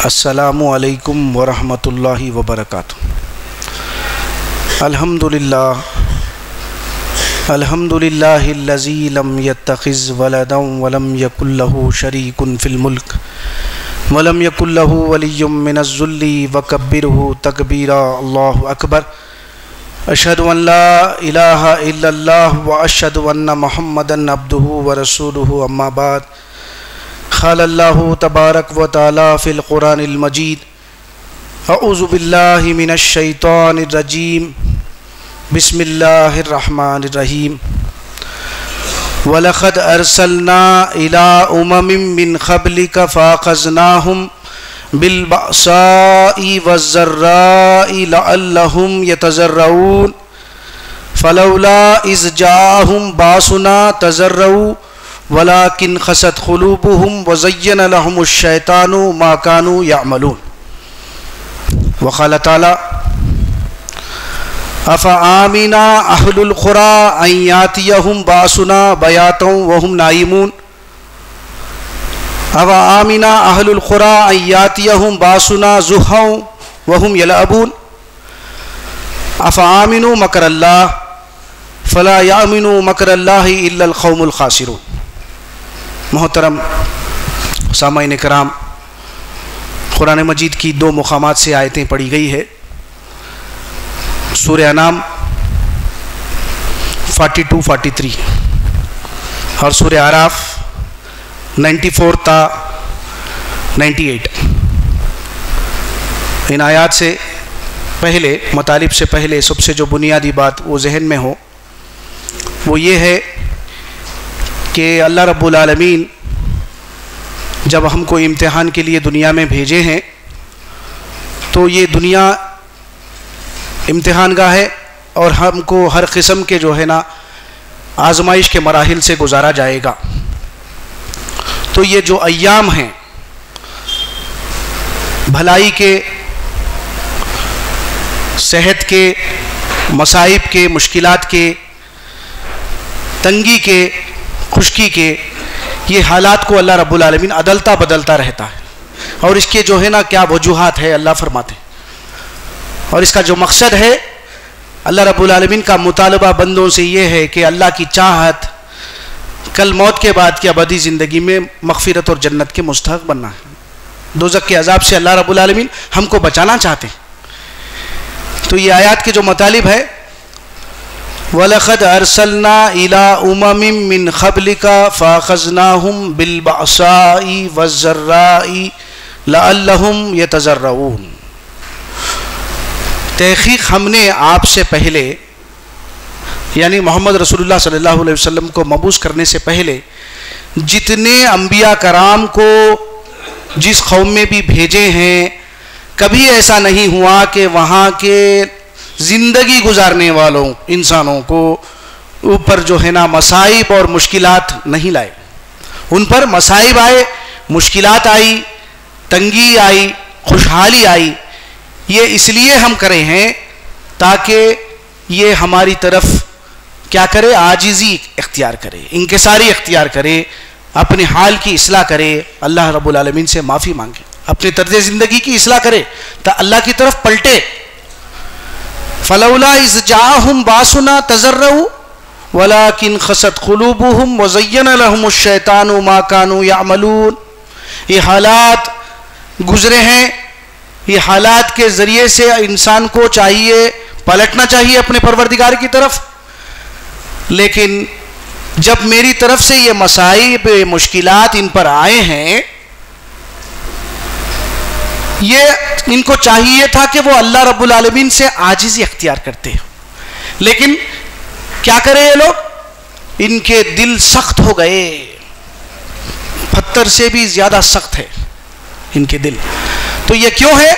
अस्सलामु अलैकुम वरहमतुल्लाहि वबरकातुहू। अल्हम्दुलिल्लाहिल्लज़ी लम यत्तखिज़ वलदन वलम यकुल लहू शरीकुन फिल मुल्क वलम यकुल लहू वलिय्युम मिनज़्ज़ुल्ली वकब्बिरहू तकबीरा। अल्लाहु अकबर। अशहदु अन ला इलाहा इल्लल्लाह व अशहदु अन्न मुहम्मदन अब्दुहु व रसूलुहु। अम्मा बाद। क़ालल्लाहु तबारक व तआला फ़िल क़ुरानिल मजीद। अऊज़ु बिल्लाहि मिनश शैतानिर रजीम। बिस्मिल्लाहिर रहमानिर रहीम। वलक़द अरसलना इला उममिन मिन क़ब्लिका फ़अख़ज़नाहुम बिलबअसाइ वज़्ज़र्राइ लअल्लहुम यतज़र्रऊन फ़लौला इज़ जाअहुम बासुना तज़र्रऊ वलाकिन ख़सत क़ुलूबुहुम वज़य्यन लहुमुश शैतानु मा कानू यअमलून। वक़ाल तआला अफ़अमिना अहलुल क़ुरा अन यातियहुम बासुना बयातन वहुम नाइमून। अफ़अमिना अहलुल क़ुरा अन यातियहुम बासुना ज़ुहन वहुम यलअबून। अफ़अमिनु मकरल्लाह फ़ला यअमिनु मकरल्लाहि इल्लल क़ौमुल ख़ासिरून। मोहतरम सामाईन कराम, कुरान मजीद की दो मुक़ामात से आयतें पढ़ी गई है। सूरह अनाम 42-43 और सूरह आराफ 94 ता 98। इन आयात से पहले, मतालिब से पहले सबसे जो बुनियादी बात वो जहन में हो वो ये है कि अल्लाह रब्बुल आलमीन जब हमको इम्तिहान के लिए दुनिया में भेजे हैं तो ये दुनिया इम्तिहान गाह है और हमको हर किस्म के जो है ना आजमाइश के मराहिल से गुजारा जाएगा। तो ये जो अय्याम हैं भलाई के, सेहत के, मसाइब के, मुश्किलात के, तंगी के, खुशकी के, ये हालात को अल्लाह रब्बुल आलमीन अदलता बदलता रहता है और इसके जो है ना क्या वजूहात है अल्लाह फरमाते हैं। और इसका जो मकसद है अल्लाह रब्बुल आलमीन का मुतालबा बंदों से ये है कि अल्लाह की चाहत कल मौत के बाद की अबदी ज़िंदगी में मग़फ़िरत और जन्नत के मुस्तहक़ बनना है। दोज़ख के अज़ाब से अल्लाह रब्बुल आलमीन हमको बचाना चाहते हैं। तो ये आयत के जो मतालिब है, वलक़द अरसलना इला उममिन मिन क़ब्लिका फ़अख़ज़नाहुम बिलबअसाइ वज़्ज़र्राइ लअल्लहुम यतज़र्रऊन। तहक़ीक़ हमने आपसे पहले यानी मोहम्मद रसूलुल्लाह सल्लल्लाहु अलैहि वसल्लम को मबूस करने से पहले जितने अम्बिया कराम को जिस कौम में भी भेजे हैं, कभी ऐसा नहीं हुआ कि वहाँ के ज़िंदगी गुजारने वालों इंसानों को ऊपर जो है ना मसाइब और मुश्किलात नहीं लाए। उन पर मसाइब आए, मुश्किलात आई, तंगी आई, खुशहाली आई। ये इसलिए हम करे हैं ताकि ये हमारी तरफ क्या करे, आजिज़ी इख्तियार करे, इंकिसारी इख्तियार करे, अपने हाल की इस्लाह करे, अल्लाह रब्बुल आलमीन से माफ़ी मांगे, अपने तर्ज़ ज़िंदगी की इस्लाह करे तो अल्लाह की तरफ पलटे। फ़लौला इज़ जाअहुम बासुना तज़र्रऊ वलाकिन ख़सत क़ुलूबुहुम वज़य्यन लहुमुश शैतानु मा कानू यअमलून। ये हालात गुज़रे हैं, ये हालात के ज़रिए से इंसान को चाहिए पलटना चाहिए अपने परवरदिगार की तरफ। लेकिन जब मेरी तरफ से ये मसाइब मुश्किलात इन पर आए हैं, ये इनको चाहिए था कि वो अल्लाह रब्बुल आलमीन से आजिज़ी इख्तियार करते हो, लेकिन क्या करें ये लोग, इनके दिल सख्त हो गए, पत्थर से भी ज़्यादा सख्त है इनके दिल। तो ये क्यों है?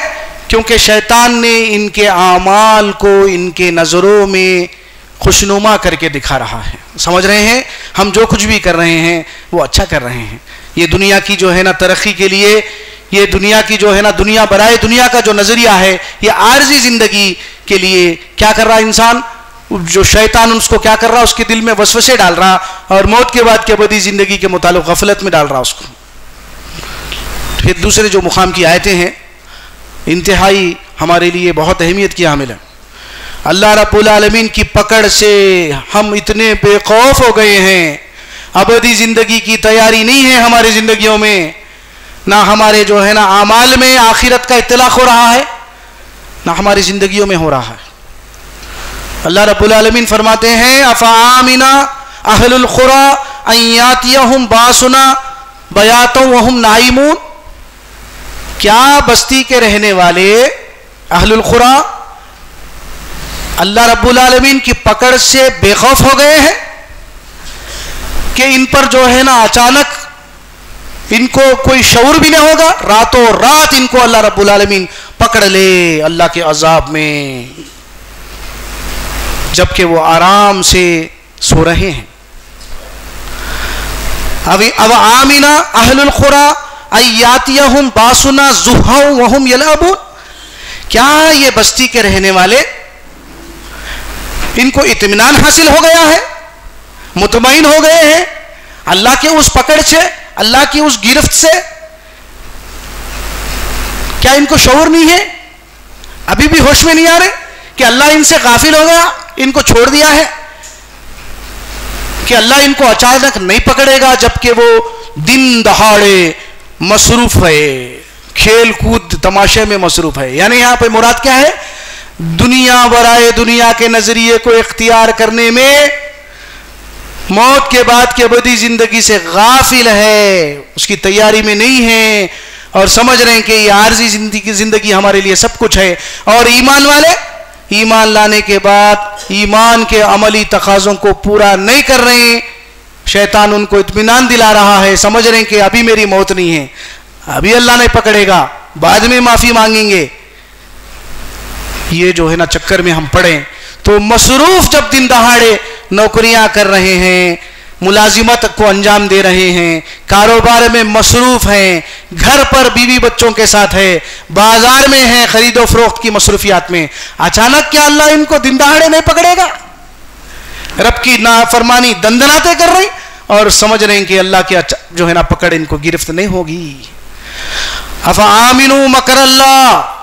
क्योंकि शैतान ने इनके आमाल को इनके नज़रों में खुशनुमा करके दिखा रहा है। समझ रहे हैं हम जो कुछ भी कर रहे हैं वो अच्छा कर रहे हैं। ये दुनिया की जो है ना तरक्की के लिए, ये दुनिया की जो है ना दुनिया बराए दुनिया का जो नज़रिया है, ये आर्जी ज़िंदगी के लिए क्या कर रहा है इंसान, जो शैतान उसको क्या कर रहा, उसके दिल में वसवसे डाल रहा और मौत के बाद की अबदी ज़िंदगी के मुताल्लिक़ गफलत में डाल रहा उसको। फिर दूसरे जो मुकाम की आयतें हैं इंतहाई हमारे लिए बहुत अहमियत की हामिल है। अल्लाह रब्बुल आलमीन की पकड़ से हम इतने बेखौफ हो गए हैं, अबदी ज़िंदगी की तैयारी नहीं है हमारी ज़िंदगियों में, ना हमारे जो है ना आमाल में आखिरत का इत्तलाक़ हो रहा है, ना हमारी ज़िंदगियों में हो रहा है। अल्लाह रब्बुल आलमीन फरमाते हैं अफ़आमिना अहलुल क़ुरा अन यातियहुम बासुना बयातन वहुम नाइमून, क्या बस्ती के रहने वाले अहलुल क़ुरा अल्लाह रब्बुल आलमीन की पकड़ से बेखौफ हो गए हैं कि इन पर जो है ना अचानक इनको कोई शऊर भी नहीं होगा, रातों रात इनको अल्लाह रब्बुल आलमीन पकड़ ले अल्लाह के अजाब में, जबकि वो आराम से सो रहे हैं। अब आमिना अहलुल क़ुरा अय्यातियहुम बासुना ज़ुहा वहुम यलअबून, क्या ये बस्ती के रहने वाले इनको इत्मीनान हासिल हो गया है, मुतमईन हो गए हैं अल्लाह के उस पकड़ से, अल्लाह की उस गिरफ्त से? क्या इनको शऊर नहीं है, अभी भी होश में नहीं आ रहे कि अल्लाह इनसे गाफिल हो गया, इनको छोड़ दिया है, कि अल्लाह इनको अचानक नहीं पकड़ेगा, जबकि वो दिन दहाड़े मसरूफ है, खेल कूद तमाशे में मसरूफ है। यानी यहां पे मुराद क्या है? दुनिया बराए दुनिया के नजरिए को इख्तियार करने में, मौत के बाद की अबदी जिंदगी से गाफिल है, उसकी तैयारी में नहीं है, और समझ रहे हैं कि ये आर्जी जिंदगी हमारे लिए सब कुछ है। और ईमान वाले ईमान लाने के बाद ईमान के अमली तकाज़ों को पूरा नहीं कर रहे हैं, शैतान उनको इत्मीनान दिला रहा है, समझ रहे हैं कि अभी मेरी मौत नहीं है, अभी अल्लाह नहीं पकड़ेगा, बाद में माफ़ी मांगेंगे। ये जो है ना चक्कर में हम पड़े, तो मसरूफ जब दिन दहाड़े नौकरियां कर रहे हैं, मुलाजिमत को अंजाम दे रहे हैं, कारोबार में मसरूफ हैं, घर पर बीवी बच्चों के साथ है, बाजार में है, खरीदो फरोख्त की मसरूफियात में, अचानक क्या अल्लाह इनको दिन दहाड़े नहीं पकड़ेगा? रब की नाफरमानी दंदनाते कर रही और समझ रहे हैं कि अल्लाह की जो है ना पकड़ इनको गिरफ्त नहीं होगी। अफ़आमिनु मकरल्लाह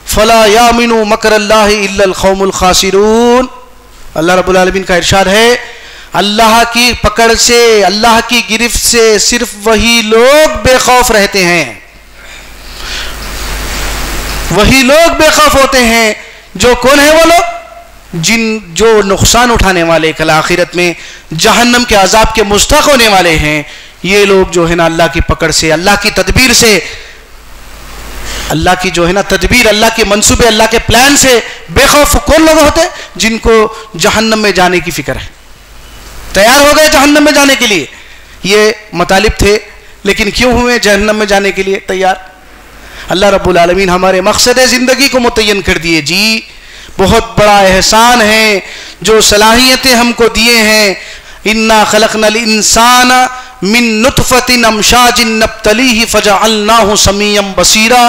फला यामिनु मकरल्लाहि इल्लल क़ौमुल ख़ासिरून। अल्लाह रब्बुल आलमीन का इरशाद है, अल्लाह की पकड़ से, अल्लाह की गिरफ्त से सिर्फ वही लोग बेखौफ रहते हैं, वही लोग बेखौफ होते हैं। जो कौन है वो लोग? जो नुकसान उठाने वाले, कल आखिरत में जहन्नम के अजाब के मुस्तहक़ होने वाले हैं। ये लोग जो है ना अल्लाह की पकड़ से, अल्लाह की तदबीर से, अल्लाह की जो है ना तदबीर, अल्लाह के मंसूबे, अल्लाह के प्लान से बेखौफ कौन लोग होते? जिनको जहन्नम में जाने की फिक्र है, तैयार हो गए जहन्नम में जाने के लिए। ये मतालिब थे, लेकिन क्यों हुए जहन्नम में जाने के लिए तैयार? अल्लाह रब्बुल आलमीन हमारे मकसद ज़िंदगी को मुतय्यन कर दिए। जी, बहुत बड़ा एहसान है जो सलाहियतें हमको दिए हैं। इन्ना खलक़नल इंसाना मिन नुतफ़तिन अमशाजिन नब्तलीहि फ़जअलनाहु समीअन बसीरा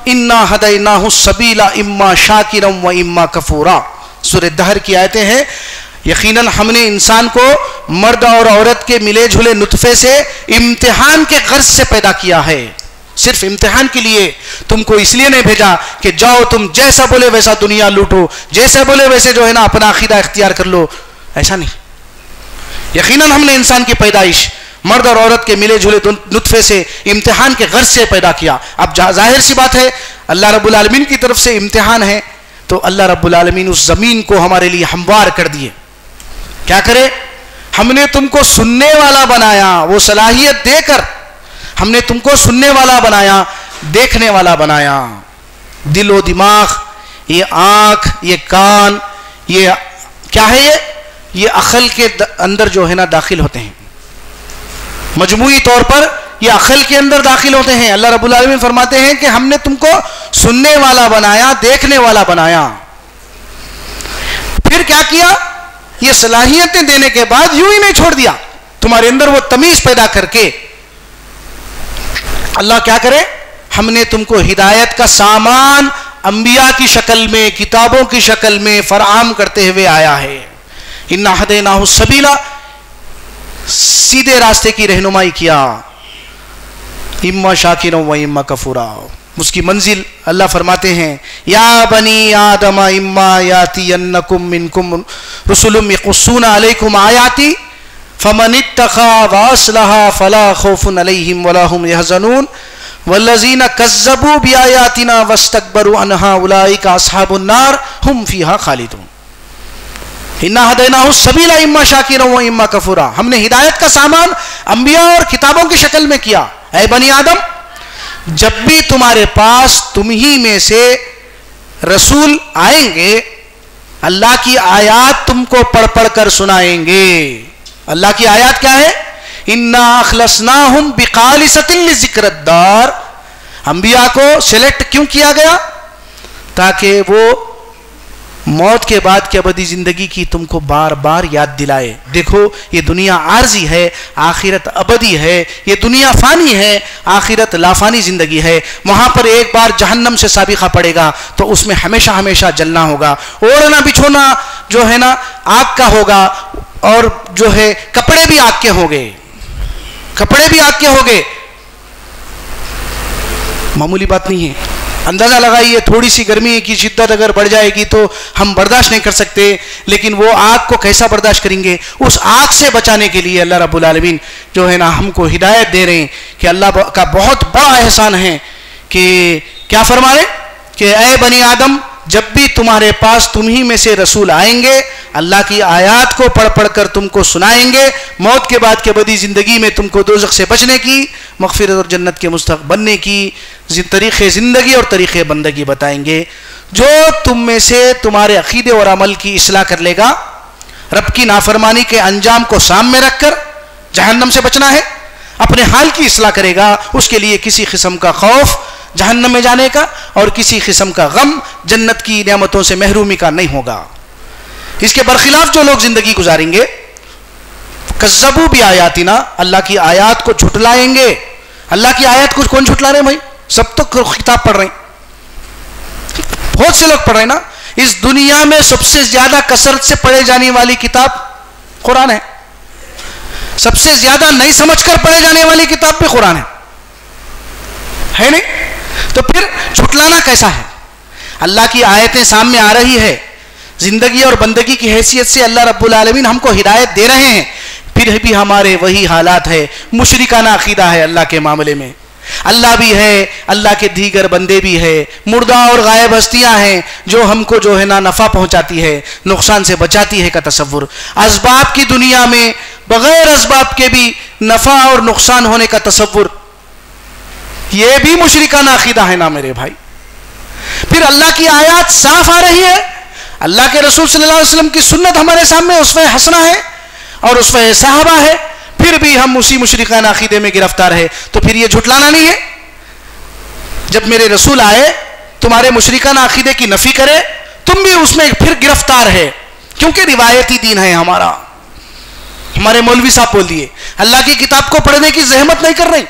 इन्ना हदैनाहु सबीला इम्मा शाकिरन व इम्मा कफूरा। सूरह दहर की आयतें हैं। यकीनन हमने इंसान को मर्द और औरत के मिले जुले नुतफ़े से इम्तिहान के गर्ज से पैदा किया है, सिर्फ इम्तिहान के लिए। तुमको इसलिए नहीं भेजा कि जाओ तुम जैसा बोले वैसा दुनिया लूटो, जैसे बोले वैसे जो है ना अपना अकीदा इख्तियार कर लो, ऐसा नहीं। यकीनन हमने इंसान की पैदाइश मर्द और औरत के मिले जुले नुतफ़े से इम्तिहान के गर्ज से पैदा किया। अब जाहिर सी बात है अल्लाह रब्बुल आलमीन की तरफ से इम्तिहान है, तो अल्लाह रब्बुल आलमीन उस ज़मीन को हमारे लिए हमवार कर दिए। क्या करे? हमने तुमको सुनने वाला बनाया, वो सलाहियत देकर हमने तुमको सुनने वाला बनाया, देखने वाला बनाया। दिलो दिमाग, ये आँख, ये कान, ये क्या है? ये अक़ल के अंदर जो है ना दाखिल होते हैं, मजमूई तौर पर ये अक़ल के अंदर दाखिल होते हैं। अल्लाह रब्बुल आलमीन फरमाते हैं कि हमने तुमको सुनने वाला बनाया, देखने वाला बनाया। फिर क्या किया? ये सलाहियतें देने के बाद यूं ही नहीं छोड़ दिया, तुम्हारे अंदर वो तमीज पैदा करके अल्लाह क्या करे? हमने तुमको हिदायत का सामान अंबिया की शक्ल में, किताबों की शक्ल में फराहम करते हुए आया है। इन्ना हदैनाहु सबीला, सीधे रास्ते की रहनुमाई किया। इम्मा शाकिर व इम्मा कफूरा। उसकी मंजिल अल्लाह फरमाते हैं, या बनी आदम इम्मा यातियन्नकुम मिनकुम रुसुलुम यक़ुस्सूना अलैकुम आयाती फमनित्तक़ा व अस्लहा फला खौफुन अलैहिम वला हुम यहज़नून वल्लज़ीना कज़्ज़बू बिआयातिना वस्तकबरू अन्हा उलाइका अस्हाबुन नार हुम फ़ीहा खालिदून। इन्ना हदैनाहु सबीला इम्मा शाकिरा व इम्मा कफूरा। हमने हिदायत का सामान अंबिया और किताबों की शक्ल में किया। ऐ बनी आदम, जब भी तुम्हारे पास तुम ही में से रसूल आएंगे, अल्लाह की आयात तुमको पढ़ पढ़ कर सुनाएंगे। अल्लाह की आयात क्या है? इन्ना अखलसनाहुम बिखालिसतिन लिज़िक्रिद्दार। अंबिया को सिलेक्ट क्यों किया गया? ताकि वो मौत के बाद की अबदी जिंदगी की तुमको बार बार याद दिलाए। देखो, ये दुनिया आर्जी है, आखिरत अबदी है। ये दुनिया फानी है, आखिरत लाफानी जिंदगी है। वहां पर एक बार जहन्नम से साबिका पड़ेगा तो उसमें हमेशा हमेशा जलना होगा। ओढ़ना बिछोना जो है ना आग का होगा, और जो है कपड़े भी आग के होंगे, कपड़े भी आग के होंगे। मामूली बात नहीं है। अंदाजा लगाइए, थोड़ी सी गर्मी की शिद्दत अगर बढ़ जाएगी तो हम बर्दाश्त नहीं कर सकते, लेकिन वो आग को कैसा बर्दाश्त करेंगे? उस आग से बचाने के लिए अल्लाह रब्बुल आलमीन जो है ना हमको हिदायत दे रहे हैं कि अल्लाह का बहुत बड़ा एहसान है कि क्या फरमा रहे कि ऐ बनी आदम, जब भी तुम्हारे पास तुम ही में से रसूल आएंगे, अल्लाह की आयात को पढ़ पढ़ कर तुमको सुनाएंगे, मौत के बाद के बदी ज़िंदगी में तुमको दोज़ख से बचने की, मग़फ़िरत और जन्नत के मुस्तहक़ बनने की तरीक़े ज़िंदगी और तरीक़े बंदगी बताएंगे। जो तुम में से तुम्हारे अक़ीदे और अमल की इस्लाह कर लेगा, रब की नाफरमानी के अंजाम को सामने रख कर जहन्नम से बचना है, अपने हाल की इस्लाह करेगा, उसके लिए किसी किस्म का खौफ जहन्नम में जाने का और किसी किस्म का गम जन्नत की नेमतों से महरूमी का नहीं होगा। इसके बरखिलाफ जो लोग जिंदगी गुजारेंगे, कज़्ज़बू भी आयातिना, अल्लाह की आयत को झुटलाएंगे। अल्लाह की आयत को कौन झुटला रहे भाई? सब तो किताब पढ़ रहे हैं, बहुत से लोग पढ़ रहे हैं ना। इस दुनिया में सबसे ज्यादा कसरत से पढ़े जाने वाली किताब कुरान है। सबसे ज्यादा नहीं समझकर पढ़े जाने वाली किताब भी कुरान है नहीं? तो फिर झुटलाना कैसा है? अल्लाह की आयतें सामने आ रही है, जिंदगी और बंदगी की हैसियत से अल्लाह रब्बुल आलमीन हमको हिदायत दे रहे हैं, फिर भी हमारे वही हालात है। मुशरिकाना अकीदा है अल्लाह के मामले में। अल्लाह भी है, अल्लाह के दीगर बंदे भी है, मुर्दा और गायब हस्तियां हैं जो हमको जो है ना नफ़ा पहुंचाती है, नुकसान से बचाती है का तसव्वुर। असबाब की दुनिया में बगैर असबाब के भी नफ़ा और नुकसान होने का तसव्वुर, यह भी मुशरिकाना अकीदा है ना मेरे भाई। फिर अल्लाह की आयत साफ आ रही है, अल्लाह के रसूल सल्लल्लाहु अलैहि वसल्लम की सुन्नत हमारे सामने उसवे हसना है और उसवे साहबा है, फिर भी हम उसी मुशरिकाना अकीदे में गिरफ्तार है। तो फिर ये झुटलाना नहीं है? जब मेरे रसूल आए तुम्हारे मुशरिकाना अकीदे की नफी करे, तुम भी उसमें फिर गिरफ्तार है, क्योंकि रिवायती दीन है हमारा। हमारे मौलवी साहब बोल दिए अल्लाह की किताब को पढ़ने की जहमत नहीं कर रहे,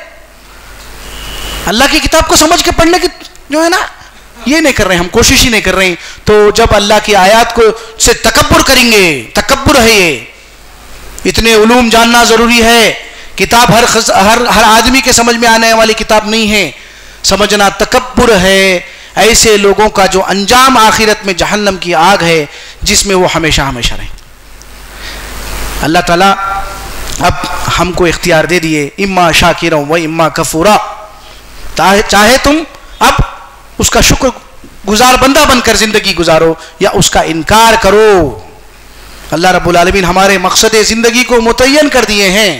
अल्लाह की किताब को समझ के पढ़ने की जो है ना ये नहीं कर रहे, हम कोशिश ही नहीं कर रहे। तो जब अल्लाह की आयत को से तकब्बुर करेंगे, तकब्बुर है ये, इतने उलूम जानना जरूरी है। किताब हर आदमी के समझ में आने वाली किताब नहीं है, समझना तकब्बुर है। ऐसे लोगों का जो अंजाम आखिरत में जहन्नम की आग है, जिसमें वो हमेशा हमेशा रहे। अल्लाह ताला अब हमको इख्तियार दे दिए, इम्मा शाकिरा व इम्मा कफूरा। चाहे तुम अब उसका शुक्र गुजार बंदा बनकर जिंदगी गुजारो या उसका इनकार करो। अल्लाह रब्बुल आलमीन हमारे मकसद जिंदगी को मुतय्यन कर दिए हैं,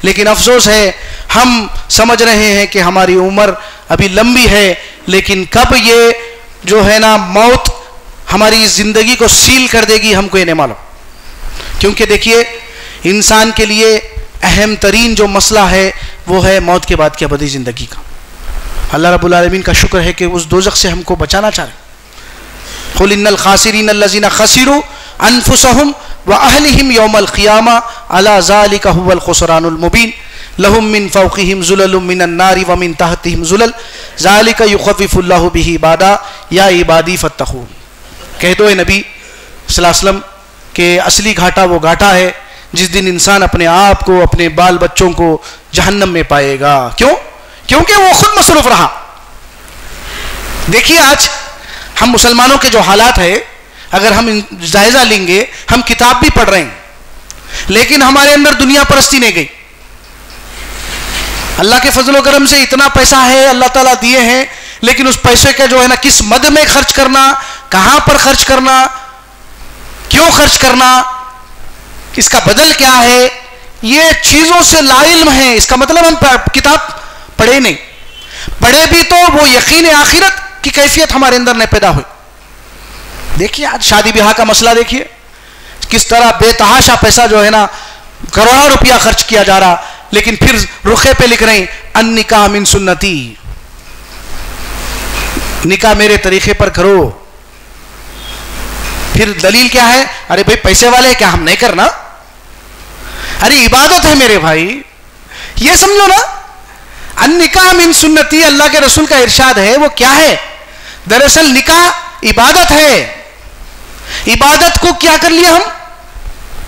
लेकिन अफसोस है हम समझ रहे हैं कि हमारी उम्र अभी लंबी है, लेकिन कब ये जो है ना मौत हमारी जिंदगी को सील कर देगी हमको ये नहीं मालूम। क्योंकि देखिए, इंसान के लिए अहम तरीन जो मसला है वो है मौत के बाद की अबदी जिंदगी का। अल्लाह रब्बुल आलमीन का शुक्र है कि उस दोज़ख से हमको बचाना चाह रहे। कुल इन्नल खासिरीन अल्लज़ीना खसिरू अनफुसहुम व अहलिहिम यौमल क़ियामा अला ज़ालिका हुवल खुसरानुल मुबीन लहुम मिन फ़ौक़िहिम ज़ुललुम मिनन नारि व मिन तहतिहिम ज़ुलल ज़ालिका युख़व्विफ़ुल्लाहु बिही इबादा या इबादी फ़त्तक़ून। कह दो नबी सल्लल्लाहु अलैहि वसल्लम के असली घाटा वो घाटा है जिस दिन इंसान अपने आप को, अपने बाल बच्चों को जहन्नम में पाएगा। क्यों? क्योंकि वो खुद मसरूफ रहा। देखिए आज हम मुसलमानों के जो हालात है, अगर हम जायजा लेंगे, हम किताब भी पढ़ रहे हैं लेकिन हमारे अंदर दुनिया परस्ती नहीं गई। अल्लाह के फजल करम से इतना पैसा है अल्लाह ताला दिए हैं, लेकिन उस पैसे का जो है ना किस मद में खर्च करना, कहां पर खर्च करना, क्यों खर्च करना, इसका बदल क्या है, ये चीजों से लाइल्म है। इसका मतलब हम किताब पढ़े नहीं, पढ़े भी तो वो यकीन आखिरत की कैफियत हमारे अंदर नहीं पैदा हुई। देखिए आज शादी ब्याह का मसला देखिए, किस तरह बेतहाशा पैसा जो है ना करोड़ों रुपया खर्च किया जा रहा, लेकिन फिर रुखे पे लिख रहे हैं अन्निकाह मिन सुन्नती, निकाह मेरे तरीके पर करो। फिर दलील क्या है? अरे भाई पैसे वाले क्या हम नहीं करना? अरे इबादत है मेरे भाई, ये समझो ना। अन्निकाह मिन सुन्नती अल्लाह के रसूल का इरशाद है, वो क्या है? दरअसल निकाह इबादत है। इबादत को क्या कर लिया हम?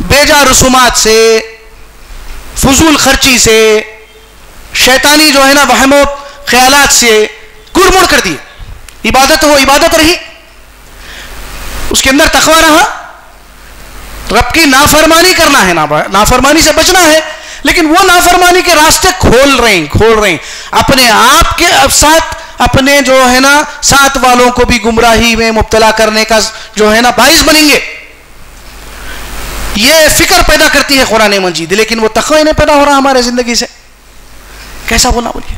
बेजा रसूमात से, फजूल खर्ची से, शैतानी जो है ना वहमो ख्यालात से कुरमुड़ कर दिए। इबादत हो इबादत रही, उसके अंदर तकवा रहा, रब की नाफरमानी करना है, नाफरमानी से बचना है, लेकिन वो नाफरमानी के रास्ते खोल रहे हैं अपने आप के साथ, अपने जो है ना साथ वालों को भी गुमराही में मुब्तला करने का जो है ना बाइस बनेंगे। ये फिक्र पैदा करती है कुरान मजीद, लेकिन वो तक़वा नहीं पैदा हो रहा हमारे जिंदगी से। कैसा बोला बोलिए?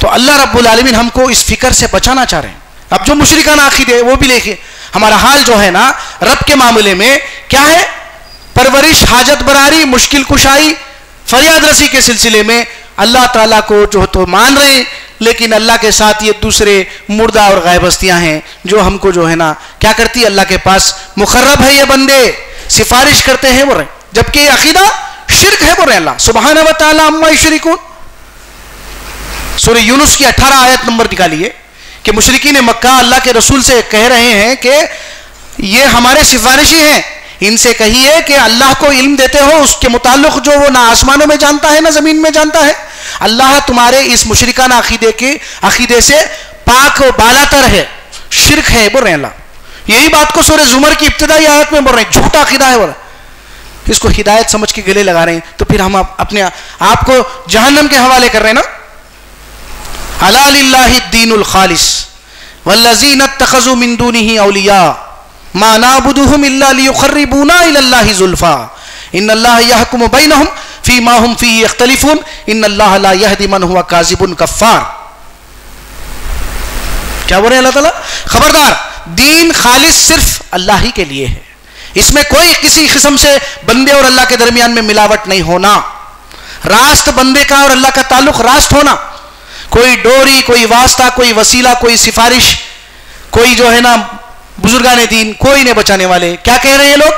तो अल्लाह रब्बुल आलमीन हमको इस फिक्र से बचाना चाह रहे हैं। अब जो मुशरिकाना अकीदे वो भी देखिए, हमारा हाल जो है ना रब के मामले में क्या है? परवरिश, हाजत बरारी, मुश्किल कुशाई, फरियाद रसी के सिलसिले में अल्लाह ताला को जो तो मान रहे हैं, लेकिन अल्लाह के साथ ये दूसरे मुर्दा और गायब हस्तियां हैं जो हमको जो है ना क्या करती है, अल्लाह के पास मुकर्रब है, ये बंदे सिफारिश करते हैं वो रहे, जबकि अकीदा शिर्क है वो रहे। अल्लाह सुब्हानहू व तआला अम्मा युशरिकून। सूरह यूनुस की 18 आयत नंबर निकालिए कि मुशरिकीन मक्का अल्लाह के रसूल से कह रहे हैं कि ये हमारे सिफारिशी हैं, इनसे कहिए कि अल्लाह को इल्म देते हो उसके मुताल्लिक जो वो ना आसमानों में जानता है ना जमीन में जानता है। अल्लाह तुम्हारे इस मुशरिकाना अकीदे से पाक व बालातर है, शिर्क है बोल रहे हैं अल्लाह। यही बात को सूरह जुमर की इब्तिदाई आयत में बोल रहे हैं, झूठा अकीदा है बोल रहे हैं। इसको हिदायत समझ के गले लगा रहे हैं, तो फिर हम अपने आप को जहन्नम के हवाले कर रहे हैं ना। अला लिल्लाहि दीनुल खालिस वल्लज़ीना इत्तखज़ू मिन दूनिही औलिया मा नाबुदुहुम इल्ला लियुक़र्रिबूना इलल्लाहि ज़ुल्फ़ा इन्नल्लाह यहकुमु बैनहुम फ़ीमा हुम फ़ीही यख्तलिफ़ून इन्नल्लाह ला यहदी मन हुवा काज़िबुन कफ़्फ़ार। क्या बोल रहे हैं अल्लाह ताला? खबरदार, दीन खालिस सिर्फ अल्लाह ही के लिए है, इसमें कोई किसी किस्म से बंदे और अल्लाह के दरमियान में मिलावट नहीं होना। रास्त बंदे का और अल्लाह का ताल्लुक रास्त होना, कोई डोरी, कोई वास्ता, कोई वसीला, कोई सिफारिश, कोई जो है ना बुजुर्गाने दीन, कोई नहीं बचाने वाले। क्या कह रहे हैं लोग?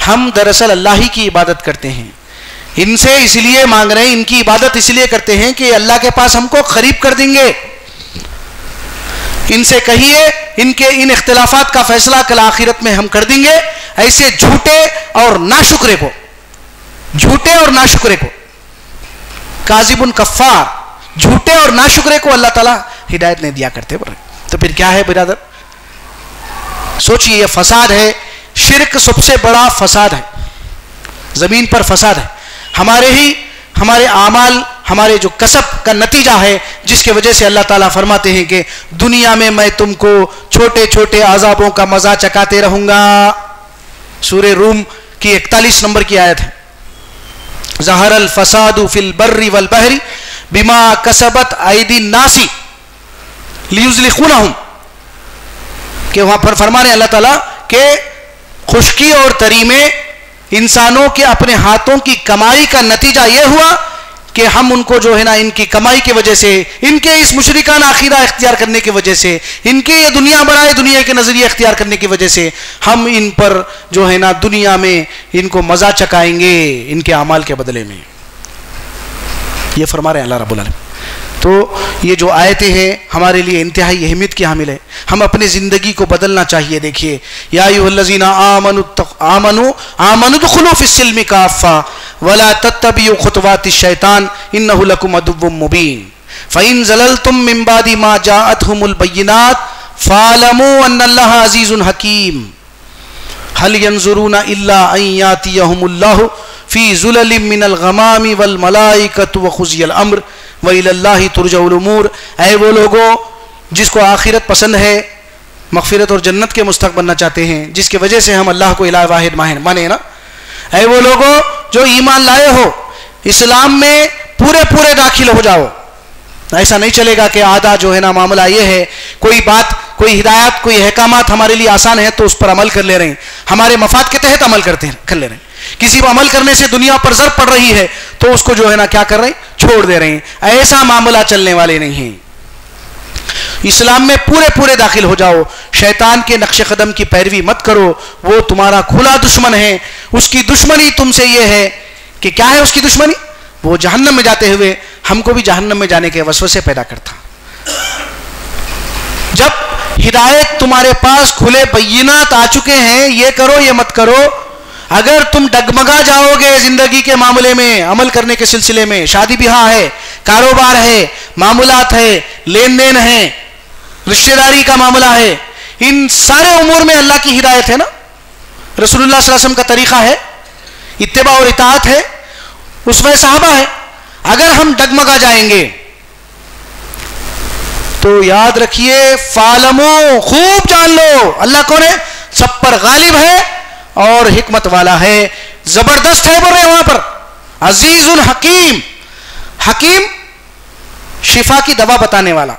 हम दरअसल अल्लाह ही की इबादत करते हैं, इनसे इसलिए मांग रहे हैं, इनकी इबादत इसलिए करते हैं कि अल्लाह के पास हमको करीब कर देंगे। इनसे कहिए इनके इन इख्तिलाफात का फैसला कल आखिरत में हम कर देंगे। ऐसे झूठे और नाशुक्रे को काजिबुन कफ़्फ़ार, झूठे और नाशुक्रे को अल्लाह ताला हिदायत नहीं दिया करते बोले। तो फिर क्या है बिरादर? सोचिए, ये फसाद है, शिर्क सबसे बड़ा फसाद है, जमीन पर फसाद है। हमारे आमाल, हमारे जो कसब का नतीजा है, जिसके वजह से अल्लाह ताला फरमाते हैं कि दुनिया में मैं तुमको छोटे छोटे अज़ाबों का मजा चकाते रहूंगा। सूरह रूम की 41 नंबर की आयत है, ज़हरल फसादु फिल बर्रि वल बहरी बिमा कसबत ऐदी नासी लियुज़लिखूनहुम, कि वहां पर फरमा रहे अल्लाह ताला के खुश्की और तरी में इंसानों के अपने हाथों की कमाई का नतीजा यह हुआ कि हम उनको जो है ना इनकी कमाई की वजह से, इनके इस मुशरिकाना अकीदा इख्तियार करने की वजह से, इनके ये दुनिया बनाए दुनिया के नजरिए इख्तियार करने की वजह से हम इन पर जो है ना दुनिया में इनको मजा चकाएंगे इनके अमाल के बदले में। ये फरमा रहे हैं अल्लाह रब्बुल आलमीन। तो तो ये जो आयतें हैं हमारे लिए इंतहाई अहमियत की हामिल है, हम अपनी ज़िंदगी को बदलना चाहिए। देखिए, या अय्युहल्लज़ीना आमनु दुखुलू फिस्सिल्मि काफ़ा वला तत्तबिउ खुतवातिश शैतान इन्नहु लकुम अदुव्वुम मुबीन फ़इन ज़ललतुम मिन बादि मा जाअतहुमुल बय्यिनात फ़अलमू अन्नल्लाहा अज़ीज़ुन हकीम हल यंज़ुरूना इल्ला अन यातियहुमुल्लाहु फ़ी ज़ुललिम मिनल ग़मामी वल मलाइकतु व क़ुज़ियल अम्र व इलल्लाहि तुरजउल उमूर। ऐ वो लोगों जिसको आखिरत पसंद है, मग़फ़िरत और जन्नत के मुस्तहक़ बनना चाहते हैं, जिसकी वजह से हम अल्लाह को इलाह वाहिद माने ना। ऐ वो लोगों जो ईमान लाए हो, इस्लाम में पूरे पूरे दाखिल हो जाओ। ऐसा नहीं चलेगा कि आधा जो है ना मामला ये है, कोई बात, कोई हिदायत, कोई अहकामात हमारे लिए आसान है तो उस पर अमल कर ले रहे हैं, हमारे मफाद के तहत अमल कर ले रहे हैं। किसी पर अमल करने से दुनिया पर ज़र पड़ रही है तो उसको जो है ना क्या कर रहे हैं, छोड़ दे रहे हैं। ऐसा मामला चलने वाले नहीं है। इस्लाम में पूरे पूरे दाखिल हो जाओ, शैतान के नक्शे कदम की पैरवी मत करो, वो तुम्हारा खुला दुश्मन है। उसकी दुश्मनी तुमसे ये है कि क्या है उसकी दुश्मनी, वो जहन्नम में जाते हुए हमको भी जहन्नम में जाने के वसवसे पैदा करता। जब हिदायत तुम्हारे पास खुले बय्यिनात आ चुके हैं, ये करो ये मत करो, अगर तुम डगमगा जाओगे जिंदगी के मामले में, अमल करने के सिलसिले में, शादी ब्याह है, कारोबार है, मामूलात है, लेन देन है, रिश्तेदारी का मामला है, इन सारे उमूर में अल्लाह की हिदायत है ना, रसूलुल्लाह सल्लल्लाहु अलैहि वसल्लम का तरीका है, इत्तिबा और इताअत है, उसमें सहाबा है। अगर हम डगमगा जाएंगे तो याद रखिए, फालमो, खूब जान लो, अल्लाह कौन है, सब पर गालिब है और हिकमत वाला है, जबरदस्त है। बोल रहे वहां पर अजीजुल हकीम, हकीम शिफा की दवा बताने वाला,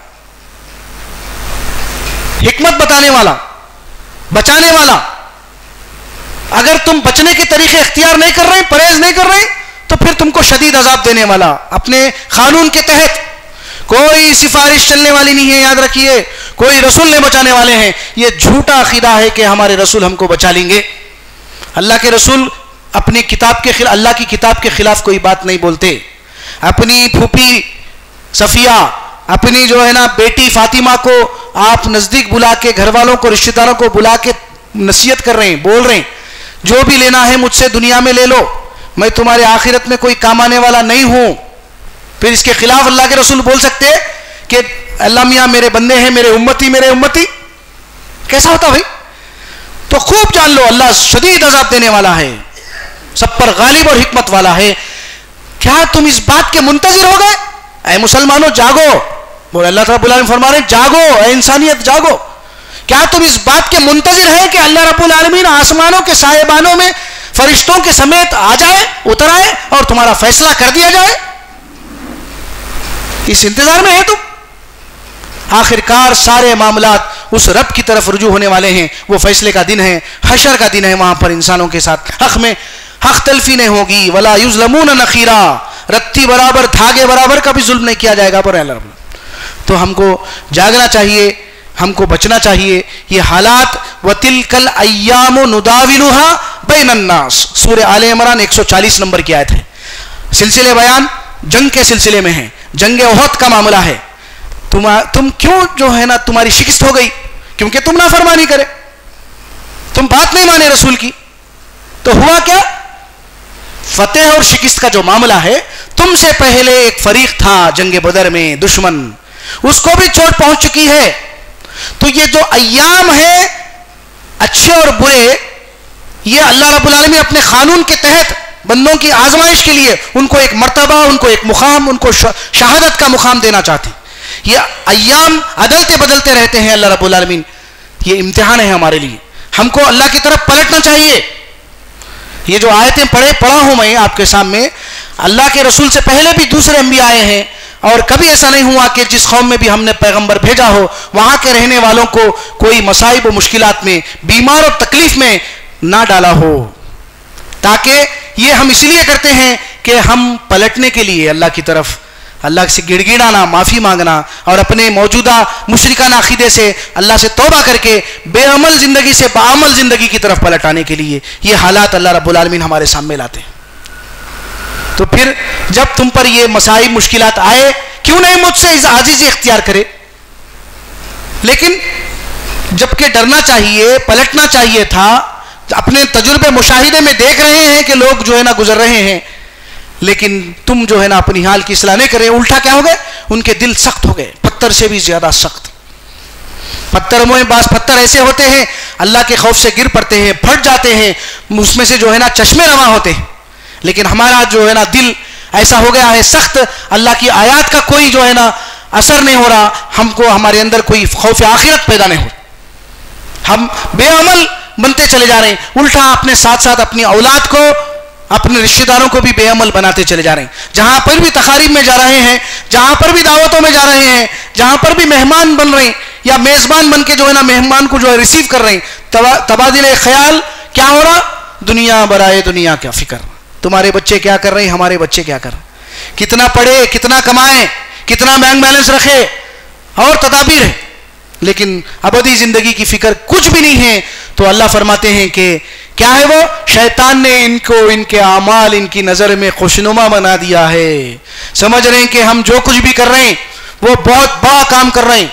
हिकमत बताने वाला, बचाने वाला। अगर तुम बचने के तरीके इख्तियार नहीं कर रहे, परहेज नहीं कर रहे, तो फिर तुमको शदीद अजाब देने वाला, अपने कानून के तहत। कोई सिफारिश चलने वाली नहीं है, याद रखिए, कोई रसूल नहीं बचाने वाले हैं। ये झूठा अकीदा है कि हमारे रसूल हमको बचा लेंगे। अल्लाह के रसूल अपनी किताब के खिलाफ, अल्लाह की किताब के खिलाफ कोई बात नहीं बोलते। अपनी फूफी सफिया, अपनी जो है ना बेटी फातिमा को आप नजदीक बुला के, घर वालों को, रिश्तेदारों को बुला के नसीहत कर रहे हैं, बोल रहे हैं, जो भी लेना है मुझसे दुनिया में ले लो, मैं तुम्हारे आखिरत में कोई काम आने वाला नहीं हूं। फिर इसके खिलाफ अल्लाह के रसूल बोल सकते हैं कि अल्लाह मियां मेरे बंदे हैं, मेरे उम्मती। कैसा होता भाई? तो खूब जान लो, अल्लाह शदीद अजाब देने वाला है, सब पर गालिब और हिकमत वाला है। क्या तुम इस बात के मुंतजिर हो गए? ऐ मुसलमानों जागो, बोले अल्लाह रब्बुल आलमीन फरमा रहे जागो, ऐ इंसानियत जागो। क्या तुम इस बात के मुंतजिर है कि अल्लाह रब्बुल आलमीन आसमानों के साहिबानों में फरिश्तों के समेत आ जाए, उतर आए और तुम्हारा फैसला कर दिया जाए? इस इंतजार में है तुम? आखिरकार सारे मामलात उस रब की तरफ रुजू होने वाले हैं। वो फैसले का दिन है, हशर का दिन है, वहां पर इंसानों के साथ हक में हक तलफी नहीं होगी। वला युज़लमून नखीरा, रत्ती बराबर, धागे बराबर का भी जुल्म नहीं किया जाएगा पर अल्लाह। तो हमको जागना चाहिए, हमको बचना चाहिए। ये हालात वतिलकल अय्यामु नुदाविलुहा बैनन्नास, सूरह आले इमरान 140 नंबर की आयत है। सिलसिले बयान जंग के सिलसिले में है, जंग ओहद का मामला है। तुम क्यों जो है ना तुम्हारी शिकस्त हो गई? क्योंकि तुम नाफरमानी करे, तुम बात नहीं माने रसूल की। तो हुआ क्या? फतेह और शिकस्त का जो मामला है, तुमसे पहले एक फरीक था जंग बदर में, दुश्मन, उसको भी चोट पहुंच चुकी है। तो ये जो अय्याम है अच्छे और बुरे, ये अल्लाह रब्बुल आलमीन अपने कानून के तहत बंदों की आजमाइश के लिए उनको एक मर्तबा, उनको एक मुकाम, उनको शहादत का मुकाम देना चाहती। ये अय्याम अदलते बदलते रहते हैं अल्लाह रब्बुल आलमीन, ये इम्तिहान है हमारे लिए। हमको अल्लाह की तरफ पलटना चाहिए। ये जो आयतें पढ़ा हूं मैं आपके सामने, अल्लाह के रसूल से पहले भी दूसरे अंबिया आए हैं, और कभी ऐसा नहीं हुआ कि जिस कौम में भी हमने पैगंबर भेजा हो, वहां के रहने वालों को कोई मसाइब और मुश्किलात में, बीमार और तकलीफ में ना डाला हो। ताकि ये हम इसलिए करते हैं कि हम पलटने के लिए अल्लाह की तरफ, अल्लाह से गिड़गिड़ाना, माफ़ी मांगना और अपने मौजूदा मुशरिकाना अकीदे से अल्लाह से तौबा करके बेअमल ज़िंदगी से बाअमल ज़िंदगी की तरफ पलटाने के लिए ये हालात अल्लाह रब्बुल आलमीन हमारे सामने लाते हैं। तो फिर जब तुम पर ये मसाइब मुश्किलात आए, क्यों नहीं मुझसे आजीजी इख्तियार करे? लेकिन जबकि डरना चाहिए, पलटना चाहिए था। अपने तजुर्बे मुशाहिदे में देख रहे हैं कि लोग जो है ना गुजर रहे हैं, लेकिन तुम जो है ना अपनी हाल की इस्लाह नहीं कर रहे। उल्टा क्या हो गए? उनके दिल सख्त हो गए, पत्थर से भी ज्यादा सख्त। पत्थर में बास पत्थर ऐसे होते हैं अल्लाह के खौफ से गिर पड़ते हैं, फट जाते हैं, उसमें से जो है ना चश्मे रवा होते हैं। लेकिन हमारा जो है ना दिल ऐसा हो गया है सख्त, अल्लाह की आयत का कोई जो है ना असर नहीं हो रहा, हमको हमारे अंदर कोई खौफ आखिरत पैदा नहीं हो, हम बेअमल बनते चले जा रहे हैं। उल्टा अपने साथ साथ अपनी औलाद को, अपने रिश्तेदारों को भी बेअमल बनाते चले जा रहे हैं। जहां पर भी तकारीब में जा रहे हैं, जहां पर भी दावतों में जा रहे हैं, जहां पर भी मेहमान बन रहे हैं या मेजबान बन के जो है ना मेहमान को जो है रिसीव कर रहे हैं, तबादिले ख्याल क्या हो रहा? दुनिया बराए दुनिया क्या फिक्र, तुम्हारे बच्चे क्या कर रहे हैं, हमारे बच्चे क्या कर रहे हैं, कितना पढ़े, कितना कमाए, कितना बैंक बैलेंस रखे और तदाबीर है, लेकिन अबदी जिंदगी की फिक्र कुछ भी नहीं है। तो अल्लाह फरमाते हैं कि क्या है वो? शैतान ने इनको, इनके आमाल इनकी नजर में खुशनुमा बना दिया है। समझ रहे हैं कि हम जो कुछ भी कर रहे हैं वो बहुत बड़ा काम कर रहे हैं,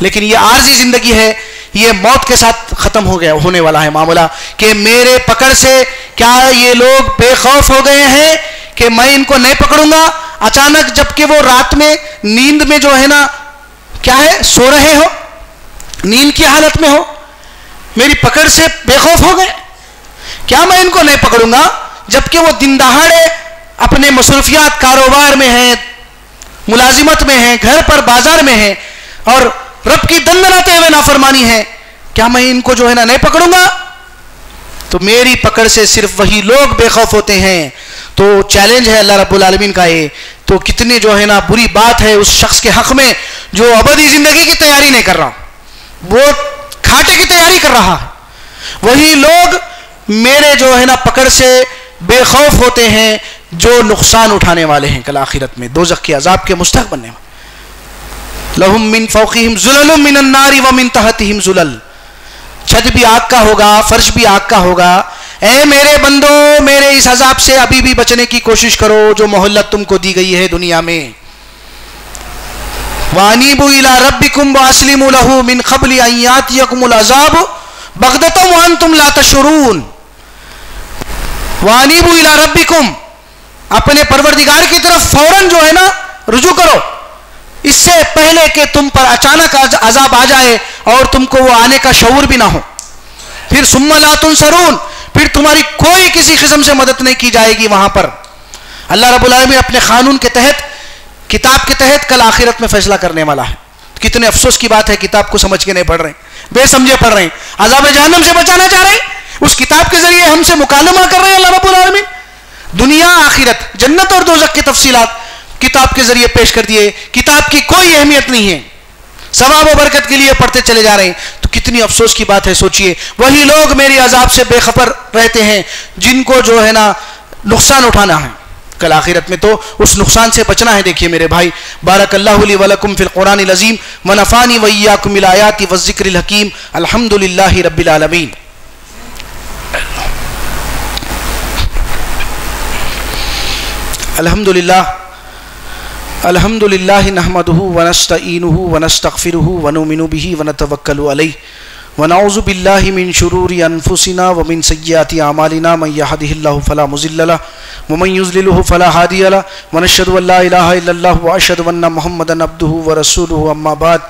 लेकिन ये आर्जी जिंदगी है, ये मौत के साथ खत्म हो गया, होने वाला है मामला। कि मेरे पकड़ से क्या ये लोग बेखौफ हो गए हैं कि मैं इनको नहीं पकड़ूंगा? अचानक जबकि वो रात में नींद में जो है ना क्या है, सो रहे हो, नींद की हालत में हो, मेरी पकड़ से बेखौफ हो गए, क्या मैं इनको नहीं पकड़ूंगा? जबकि वो दिन दहाड़े अपने मसरूफियात कारोबार में हैं, मुलाजिमत में हैं, घर पर बाजार में हैं और रब की दंदनाते हुए नाफरमानी है, क्या मैं इनको जो है ना नहीं पकड़ूंगा? तो मेरी पकड़ से सिर्फ वही लोग बेखौफ होते हैं। तो चैलेंज है अल्लाह रब्बुल आलमीन का ये। तो कितनी जो है ना बुरी बात है उस शख्स के हक में जो अबदी जिंदगी की तैयारी नहीं कर रहा, वो खाटे की तैयारी कर रहा है। वही लोग मेरे जो है ना पकड़ से बेखौफ होते हैं जो नुकसान उठाने वाले हैं कल आखिरत में, दोज़ख के अजाब के मुस्तहक बनने वाले। लहुम मिन फौक़िहिम ज़ुललुम मिनन नारि व मिन तहतिहिम ज़ुलल, छत भी आग का होगा, फर्श भी आग का होगा। ए मेरे बंदो, मेरे इस अजाब से अभी भी बचने की कोशिश करो जो मोहल्लत तुमको दी गई है दुनिया में। वानीबु इला रब्बिकुम वास्लिमु लहू मिन क़ब्लि अन यातियकुमुल अज़ाब बग़ततन व अंतुम ला तशऊरून। वानीबु इला रब्बिकुम, अपने परवरदिगार की तरफ फौरन जो है ना रुजू करो, इससे पहले कि तुम पर अचानक अजाब आ जाए और तुमको वो आने का शऊर भी ना हो। फिर सुम्मा ला तुनसरून, फिर तुम्हारी कोई किसी किस्म से मदद नहीं की जाएगी वहां पर। अल्लाह रब्बुल आलमीन अपने कानून के तहत, किताब के तहत कल आखिरत में फैसला करने वाला है। कितने अफसोस की बात है, किताब को समझ के नहीं पढ़ रहे, बेसमझे पढ़ रहे हैं, अज़ाब जहन्नम से बचाना चाह रहे हैं, उस किताब के जरिए हमसे मुकालमा कर रहे हैं अल्लाह रब्बुल आलमीन। दुनिया आखिरत, जन्नत और दोज़ख की तफसीलात किताब के जरिए पेश कर दिए। किताब की कोई अहमियत नहीं है, सवाब व बरकत के लिए पढ़ते चले जा रहे हैं। तो कितनी अफसोस की बात है, सोचिए। वही लोग मेरी अजाब से बेखबर रहते हैं जिनको जो है ना नुकसान उठाना है कल आखिरत में, तो उस नुकसान से बचना है। देखिए मेरे भाई, बारकल्लाहु ली व लकुम फिल कुरानिल अज़ीम व नफ़ानी व इय्याकुम बिल आयाति व ज़िक्रिल हकीम। अल्हम्दुलिल्लाहि रब्बिल आलमीन। अल्हम्दुलिल्लाह नहमदुहु व नस्तईनुहु व नस्तगफिरुहु व नुमिनु बिही व नतवक्कलु अलैहि व नऊज़ु बिल्लाहि मिन शुरूरि अनफुसिना व मिन सय्यिआति अमालिना मन यहदिहिल्लाहु फला मुज़िल्ल लहु व मन युज़्लिलहु फला हादिय लहु व नशहदु अन ला इलाहा इल्लल्लाह व अशहदु अन्ना मुहम्मदन अब्दुहु व रसूलुहु अम्मा बाद।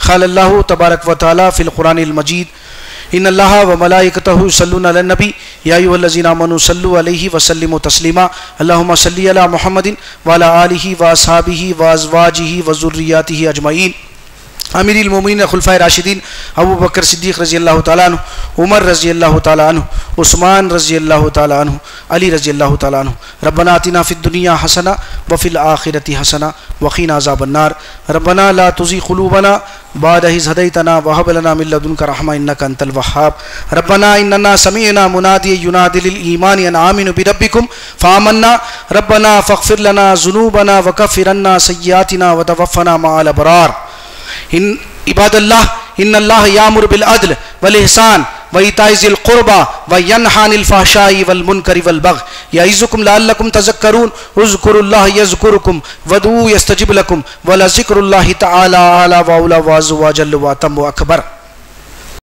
क़ालल्लाहु तबारक व तआला फ़िल क़ुरानिल मजीद इन्नल्लाहा व मलाइकतहु युसल्लूना अलन नबी या अय्युहल्लज़ीना आमनू सल्लु अलैहि व सल्लिमू तस्लीमा। अल्लाहुम्मा सल्लि अला मुहम्मदिन व अला आलिहि व अस्हाबिहि व अज़वाजिहि व ज़ुर्रिय्यातिहि अजमईन। अमीरुल मोमिनीन खुलफाए राशिदीन अबू बकर सिद्दीक़ रज़ियल्लाहु ताला अन्हु, उमर रज़ियल्लाहु ताला अन्हु, उस्मान रज़ियल्लाहु ताला अन्हु, अली रज़ियल्लाहु ताला अन्हु। रब्बना आतिना फ़िद दुनिया हसना व फ़िल आखिरति हसना व क़िना अज़ाबन्नार। रब्बना ला तुज़िग़ क़ुलूबना बाद इज़ हदैतना व हब लना मिन लदुनका रहमा इन्नका अंतल वह्हाब। रब्बना इन्नना समिअना मुनादिय्यन युनादि लिल ईमानि अन आमिनु बिरब्बिकुम फ़आमन्ना। रब्बना फ़ग़फ़िर लना ज़ुनूबना व कफ़्फ़िर अन्ना सय्यिआतिना व तवफ़्फ़ना मअल अबरार। इबादल्लाह इन्नल्लाह यामुरु बिल अद्ल वल इहसान व इताइ ज़िल क़ुरबा व यन्हा अनिल फ़हशाइ वल मुनकरि वल बग़य यइज़ुकुम लअल्लकुम तज़क्करून उज़्कुरुल्लाह यज़्कुरुकुम वदू यस्तजिब लकुम व लज़िक्रुल्लाहि तआला अला व औला व अज़्ज़ व जल्ल व अतम व अकबर।